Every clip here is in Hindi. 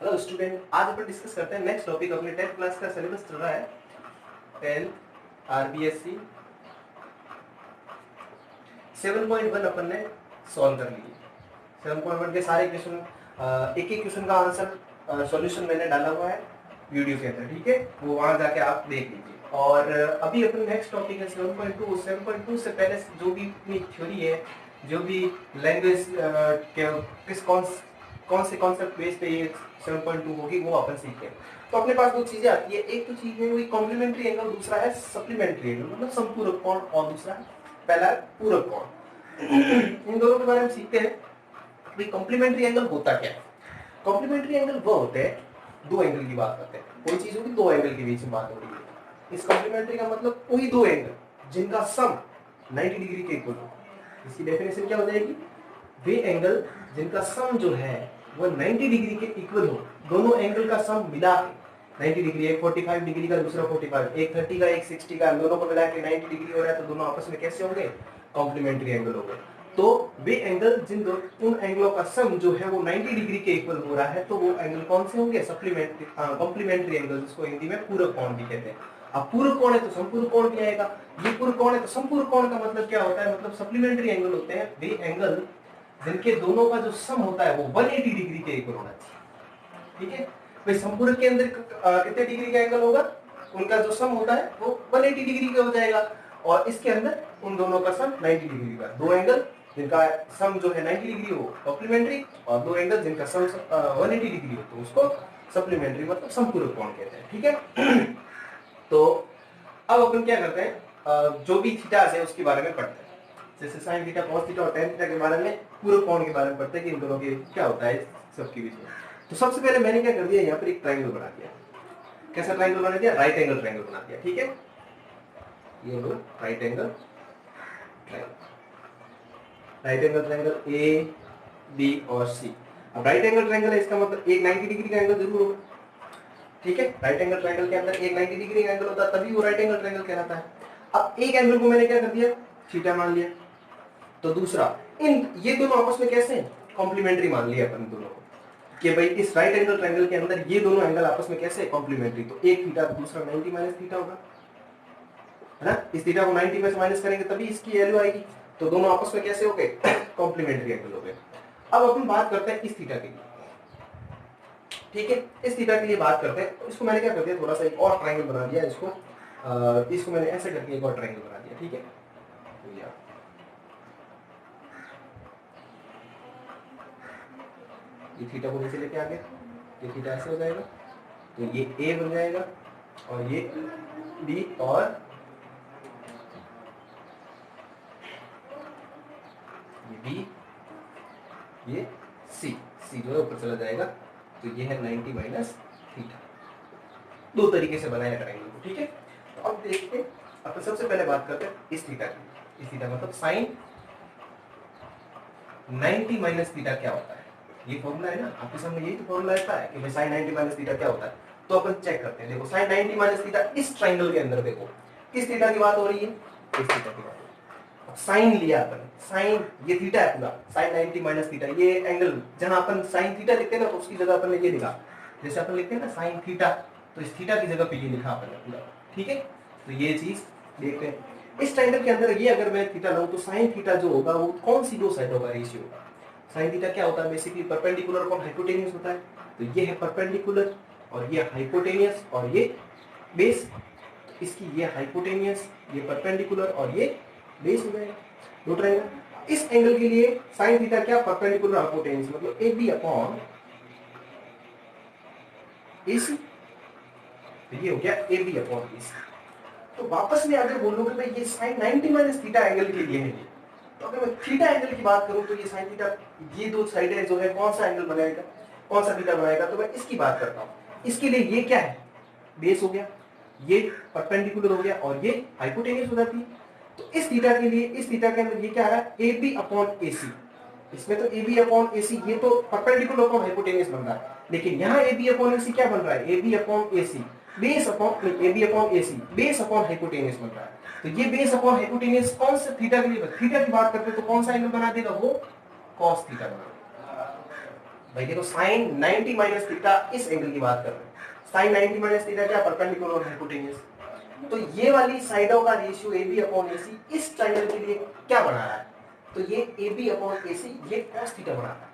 हेलो स्टूडेंट, आज अपन डिस्कस करते हैं नेक्स्ट टॉपिक। अपने 10th क्लास का सिलेबस चल रहा है 10th आरबीएससी 7.1 अपन ने सॉल्व कर लिए। 7.1 के सारे क्वेश्चन, एक एक क्वेश्चन का आंसर सॉल्यूशन मैंने डाला हुआ है वीडियो के अंदर, ठीक है, वो वहां जाके आप देख लीजिए। और अभी अपन नेक्स्ट टॉपिक है 7.2। 7.2 से पहले जो भी अपनी थ्योरी है, जो भी लैंग्वेज के किस कौन से कॉन्सेप्ट बेस पे ये 7.2 होगी वो अपन सीखते हैं। तो अपने पास दो चीजें आती है, एक तो चीज है वही कॉम्प्लीमेंट्री एंगल, दूसरा है सप्लीमेंट्री एंगल मतलब संपूरक कोण, और दूसरा पहला है पूरक कोण। इन दोनों के बारे में सीखते हैं। भाई कॉम्प्लीमेंट्री एंगल होता क्या है? कॉम्प्लीमेंट्री एंगल वो होते हैं, दो एंगल की बात करते हैं। कोई चीज होगी, दो एंगल के बीच में बात हो रही है। इस कॉम्प्लीमेंट्री का मतलब वही दो एंगल जिनका सम 90 डिग्री के इक्वल हो। इसकी डेफिनेशन क्या हो जाएगी? वे एंगल जिनका सम जो है वो 90 डिग्री के इक्वल हो। दोनों एंगल का सम मिला के 90 डिग्री, एक 45 डिग्री का, दूसरा 45, एक 30 का, एक 60 का, दोनों को मिला के 90 डिग्री हो रहा है, तो दोनों आपस में कैसे होंगे? कॉम्प्लीमेंट्री एंगल होंगे। तो वे एंगल उन एंगलों का सम जो है वो 90 डिग्री के इक्वल हो रहा है, तो वो एंगल कौन से होंगे? सप्लीमेंट्री कॉम्प्लीमेंट्री एंगल, जिसको हिंदी में पूरक कोण भी कहते हैं। अब पूरक कोण है तो संपूरक कोण भी आएगा, ये पूरक कोण है तो संपूरक कोण का मतलब क्या होता है? मतलब सप्लीमेंट्री एंगल होते हैं वे एंगल जिनके दोनों का जो सम होता है वो 180 डिग्री के इक्वल होना चाहिए, ठीक है। भाई संपूरक के अंदर कितने डिग्री का एंगल होगा? उनका जो सम होता है वो 180 डिग्री का हो जाएगा, और इसके अंदर उन दोनों का सम 90 डिग्री का। दो एंगल जिनका सम जो है 90 डिग्री हो कॉम्प्लीमेंट्री, और दो एंगल जिनका सम 180 डिग्री हो तो उसको सप्लीमेंट्री मतलब संपूरक कोण कहते हैं, ठीक है। तो अब अपन क्या करते हैं, जो भी थीटा है उसके बारे में पढ़ते हैं। जैसे साइन थीटा, कॉस थीटा और टेन थीटा के बारे में, पूरक कोण के बारे में पढ़ते हैं कि इन दोनों के क्या होता है सबके बीच में। तो सबसे पहले मैंने क्या कर दिया, यहाँ पर एक ट्रायंगल बना दिया। कैसा ट्रायंगल बना दिया? राइट एंगल ट्रायंगल बना दिया, ठीक है। ये लो right angle triangle, right angle triangle A B और सी। अब राइट एंगल ट्रायंगल है, इसका मतलब एक 90 डिग्री का एंगल जरूर होगा, ठीक है। राइट एंगल ट्रायंगल के अंदर एक 90 डिग्री का एंगल होता है, तभी वो राइट एंगल ट्रायंगल कहलाता है। अब एक एंगल को मैंने क्या कर दिया? थीटा मान लिया। तो दूसरा, इन ये दोनों आपस में कैसे कॉम्प्लीमेंट्री मान लिया अपन दोनों को कि भाई इस राइट एंगल ट्रायंगल के अंदर ये दोनों एंगल आपस में कैसे कॉम्प्लीमेंट्री। तो एक थीटा दूसरा 90 माइनस थीटा होगा, है ना। इस थीटा को 90 में से माइनस करेंगे तभी इसकी वैल्यू आएगी। तो दोनों आपस में कैसे हो गए? कॉम्प्लीमेंट्री एंगल हो गए। अब अपन बात करते हैं इस थीटा के लिए, ठीक है। इस थीटा के लिए बात करते हैं। तो इसको मैंने क्या कर दिया, थोड़ा सा एक और ट्रायंगल बना दिया। इसको मैंने ऐसे करके एक और ट्रायंगल बना दिया, ठीक है। तो ये थीटा को नीचे लेके आ गया, ये थीटा ऐसे हो जाएगा, तो ये ए बन जाएगा, और ये बी, और ये बी, ये सी जो है ऊपर चला जाएगा। तो ये है 90 माइनस थीटा। दो तरीके से बनाया ट्रायंगल को, ठीक है। तो अब देखते हैं, अपन सबसे पहले बात करते हैं इस थीटा की। इस थीटा मतलब साइन 90 माइनस थीटा क्या होता है? ये फॉर्मूला है ना आपके सामने, यही तो फॉर्मूला रहता है कि भाई साइन 90 माइनस थीटा क्या होता है। तो अपन चेक करते हैं। देखो साइन 90 माइनस थीटा इस ट्रायंगल के अंदर, देखो किस थीटा की बात हो रही है? इस थीटा की बात। साइन लिया अपन, साइन ये थीटा है पूरा, साइन 90 माइनस थीटा, ये एंगल जहां अपन साइन थीटा लिखते हैं ना, तो उसकी जगह अपन ने ये लिखा। जैसे अपन लिखते हैं ना साइन थीटा, तो इस थीटा की जगह पे ये लिखा अपन ने पूरा, ठीक है। तो ये चीज देखते हैं। इस ट्रायंगल के अंदर ये अगर मैं थीटा लूं तो साइन थीटा जो होगा वो कौन सी दो साइडों का रेशियो होगा? साइन थीटा क्या होता है? बेसिकली परपेंडिकुलर और हाइपोटेनियस होता है। तो ये है परपेंडिकुलर, और ये हाइपोटेनियस, और ये बेस। तो इसकी ये हाइपोटेनियस, ये परपेंडिकुलर, और ये बेस हो जाएगा। दो ट्रायंगल। इस एंगल के लिए साइन थीटा क्या? परपेंडिकुलर हाइपोटेनियस, मतलब ए बी अपॉन ए सी। ये हो गया ए बी अपॉन ए सी। तो वापस में अगर बोलो कि भाई ये साइन 90 माइनस थीटा एंगल के लिए है, तो अगर मैं थीटा एंगल की बात करूं तो ये साइन थीटा, ये दो साइडें जो है कौन सा एंगल बनाएगा, कौन सा थीटा बनाएगा? तो मैं इसकी बात करता हूं। इसके लिए ये क्या है? बेस हो गया, ये परपेंडिकुलर हो गया, और ये हाइपोटेनियस हो जाती है। तो इस थीटा के लिए, इस थीटा के अंदर ये क्या है? ए बी अपॉन ए सी। इसमें तो ए बी अपॉन ए सी, ये तो परपेंडिकुलर अपॉन हाइपोटेनियस बन रहा है, लेकिन यहाँ ए बी अपॉन ए सी क्या बन रहा है? A B upon A C base upon A B upon A C base upon hypotenuse बन रहा है। तो ये बेस अपॉन हाइपोटेनियस कौन से थीटा के लिए? थीटा की बात करते तो कौन सा एंगल बना देगा? वो कॉस थीटा बना देगा। भाई देखो साइन 90 माइनस थीटा इस एंगल की बात कर रहे हैं। साइन 90 माइनस थीटा क्या, परपेंडिकुलर और हाइपोटेन्यूस। तो ये वाली साइडों का रेशियो AB अपॉन AC इस ट्रायंगल के लिए क्या बना रहा है, तो ये AB अपॉन AC ये cos थीटा बना रहा है,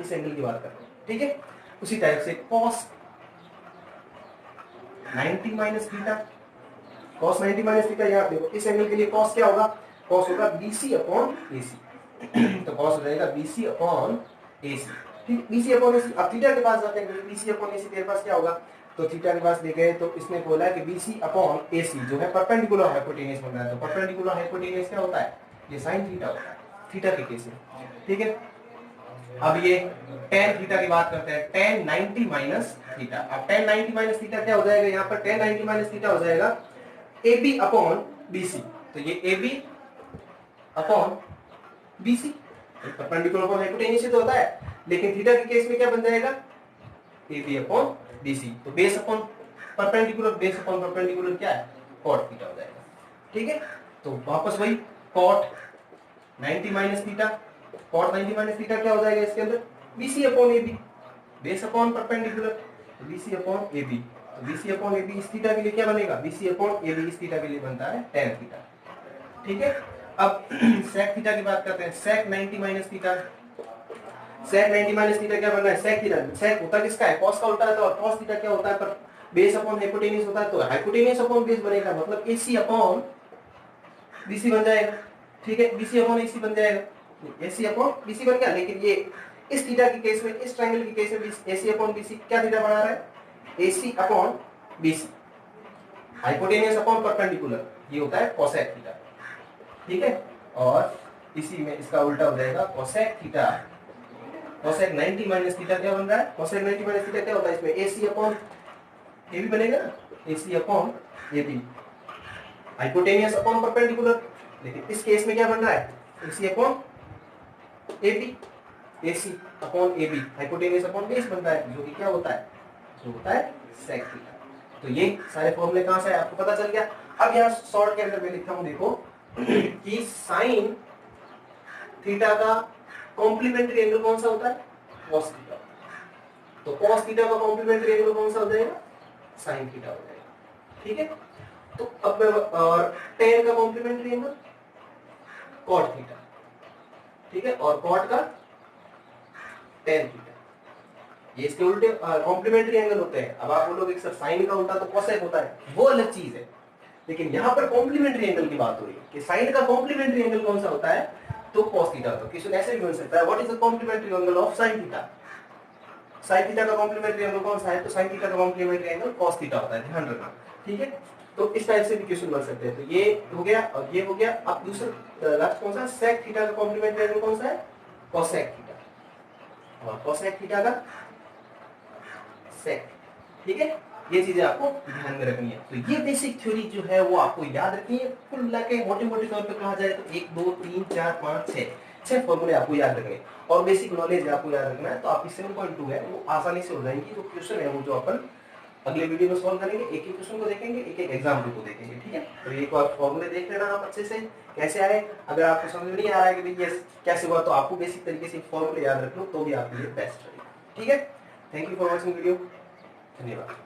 इस एंगल की बात कर रहे हैं, ठीक है। उसी टाइप से cos 90 minus theta, cos 90 minus theta यहाँ देखो इस एंगल के लिए cos क्या होगा, cos होगा BC अपॉन AC तो cos हो जाएगा BC अपॉन AC, ठीक। BC अपॉन AC, अब थीटा के पास जाते हैं, BC अपॉन AC तेरे पास क्या होगा, तो थीटा के पास देखे तो इसने बोला कि BC अपॉन AC जो है परपेंडिकुलर हाइपोटेन्यूस बन रहा है, तो परपेंडिकुलर हाइपोटेन्यूस क्या होता है, ये sin थीटा होता है, थीटा के केस में, ठीक है। अब ये tan थीटा की बात करते हैं, tan 90 माइनस थीटा। अब tan 90 माइनस थीटा क्या हो जाएगा, यहाँ पर tan 90 माइनस थीटा हो जाएगा AB अपॉन BC, तो ये AB upon BC perpendicular upon hypotenuse तो होता है, लेकिन थीटा के केस में क्या बन जाएगा, AB अपॉन BC, तो base upon perpendicular, base upon perpendicular क्या है, cot थीटा हो जाएगा, ठीक है। तो वापस वही cot 90 minus theta, cot 90 minus theta क्या हो जाएगा इसके अंदर, BC upon AB, base upon perpendicular, तो BC अपॉन AB, तो BC अपॉन AB इस थीटा के लिए क्या बनेगा, BC अपॉन AB इस थीटा के लिए बनता है tan थीटा, ठीक है। अब sec थीटा की बात करते हैं, sec 90 minus theta, sec 90 minus theta क्या बनना है, sec थीटा, sec होता किसका है, cos का उल्टा है, तो और cos थीटा क्या होता है, पर बेस अपॉन हाइपोटेन्यूस होता है, तो हाइपोटेन्यूस अपॉन बेस बनेगा, मतलब AC अपॉन BC बन जाएगा, ठीक है। BC अपॉन AC बन जाएगा, AC अपॉन BC बन गया, लेकिन ये इस थीटा के केस में, इस ट्रायंगल के केस में AC अपॉन BC क्या थीटा बना रहा है, AC upon BC, hypotenuse upon perpendicular, ये होता है cosec थीटा, ठीक है। और इसी में इसका उल्टा हो जाएगा cosec theta, cosec 90 minus theta क्या बन रहा है, cosec 90 माइनस थीटा क्या होता है, इसमें AC अपॉन AB बनेगा ना, AC upon AB, hypotenuse upon perpendicular, लेकिन इस केस में क्या बन रहा है, AC upon AB, AC upon AB, hypotenuse upon base बन रहा है, जो कि क्या होता है, जो होता है sec थीटा। तो ये सारे फॉर्मूले कहां से आपको पता चल गया। अब यहाँ शॉर्ट के अंदर मैं लिखता हूं देखो कि sin थीटा का कॉम्प्लीमेंट्री एंगल कौन सा होता है, cos थीटा, तो cos थीटा का कॉम्प्लीमेंट्री एंगल कौन सा हो जाएगा, sin थीटा हो जाएगा, ठीक है। तो अब और tan का कॉम्प्लीमेंट्री एंगल cot थीटा, ठीक है, और cot का tan थीटा, ये इसके उल्टे कॉम्प्लीमेंट्री एंगल होते हैं। अब आप बोलोगे सर sin का उल्टा तो cosec होता है, वो अलग चीज है, लेकिन यहाँ पर कॉम्प्लीमेंट्री एंगल की बात हो रही है कि sin का कॉम्प्लीमेंट्री एंगल कौन सा होता है, तो cos थीटा। तो क्वेश्चन ऐसे भी बन सकता है, what is the complementary angle of sin theta, sin theta का कॉम्प्लीमेंट्री एंगल कौन सा है, तो sin थीटा का कॉम्प्लीमेंट्री एंगल cos थीटा होता है, ध्यान रखना, ठीक है। तो इस टाइप से भी क्वेश्चन बन सकते हैं। तो ये हो गया और ये हो गया। अब दूसरा लास्ट कौन सा, sec थीटा का कॉम्प्लीमेंट्री एंगल कौन सा है, cosec थीटा, और cosec थीटा का sec, ठीक है। ये चीजें आपको ध्यान में रखनी है। तो ये बेसिक थ्योरी जो है वो आपको याद रखनी है। कुल मिला के मोटे मोटे तौर पे कहा जाए तो 1 2 3 4 5 6 फॉर्मूले आपको याद रखने और बेसिक नॉलेज आपको याद रखना है। तो आपकी 7.2 है वो आसानी से हो जाएंगी। जो क्वेश्चन है वो जो अपन अगले वीडियो में सॉल्व करेंगे, एक एक क्वेश्चन को देखेंगे, एक एक एग्जाम्पल को देखेंगे, ठीक है। तो एक बार फॉर्मूले देख लेना आप अच्छे से कैसे आए। अगर आपको समझ नहीं आ रहा है कि भाई ये कैसे हुआ, तो आपको बेसिक तरीके से फॉर्मूले याद रख लो तो भी आपके लिए बेस्ट रहेगा, ठीक है। Thank you for watching video, धन्यवाद।